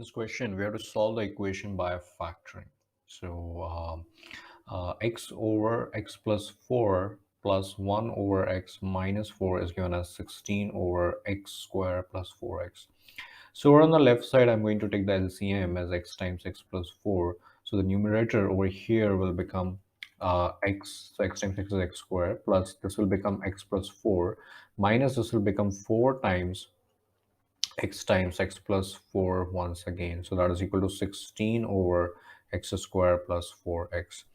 This question, we have to solve the equation by factoring. So x over x plus 4 plus 1 over x minus 4 is given as 16 over x square plus 4x. So on the left side, I'm going to take the LCM as x times x plus 4. So the numerator over here will become x, so x times x is x square, plus this will become x plus 4, minus this will become 4 times x times x plus 4 once again. So that is equal to 16 over x square plus 4x.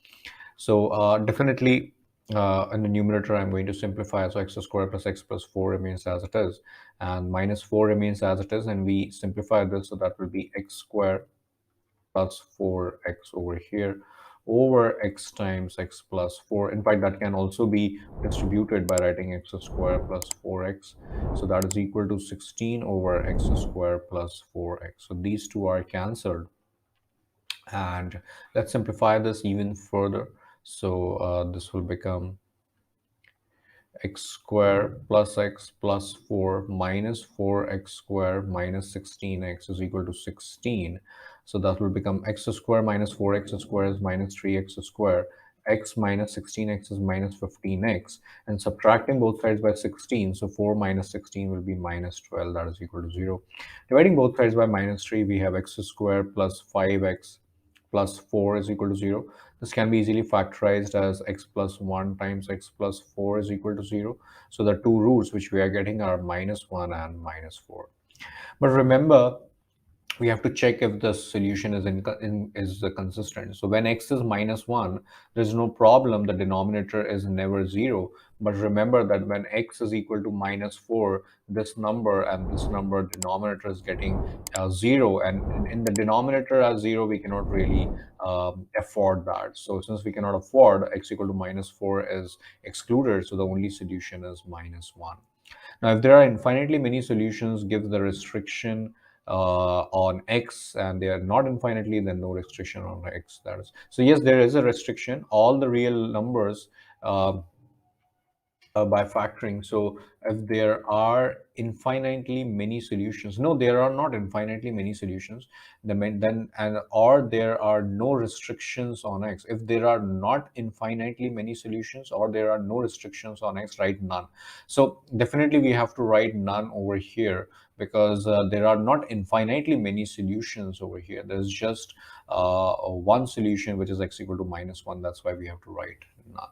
So definitely in the numerator, I'm going to simplify. So x square plus x plus 4 remains as it is, and minus 4 remains as it is, and we simplify this, so that will be x square plus 4x over here over x times x plus 4. In fact, that can also be distributed by writing x square plus 4x. So that is equal to 16 over x square plus 4x. So these two are cancelled. And let's simplify this even further. So this will become x square plus x plus 4 minus 4x square minus 16x is equal to 16. So that will become x square minus 4x square is minus 3x square. X minus 16x is minus 15x. And subtracting both sides by 16, so 4 minus 16 will be minus 12. That is equal to 0. Dividing both sides by minus 3, we have x square plus 5x plus 4 is equal to 0. This can be easily factorized as x plus 1 times x plus 4 is equal to 0. So the two roots which we are getting are minus 1 and minus 4. But remember, we have to check if the solution is consistent. So when x is minus 1, there's no problem. The denominator is never 0. But remember that when x is equal to minus 4, this number and this number denominator is getting 0. And in the denominator as 0, we cannot really afford that. So since we cannot afford, x equal to minus 4 is excluded. So the only solution is minus 1. Now, if there are infinitely many solutions, give the restriction on x, and they are not infinitely, then no restriction on x. That is, so yes, there is a restriction. All the real numbers by factoring. So if there are infinitely many solutions, no, there are not infinitely many solutions. Then and or there are no restrictions on x. If there are not infinitely many solutions or there are no restrictions on x, write none. So definitely we have to write none over here, because there are not infinitely many solutions over here. There's just one solution, which is x equal to minus 1. That's why we have to write none.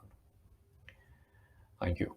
Thank you.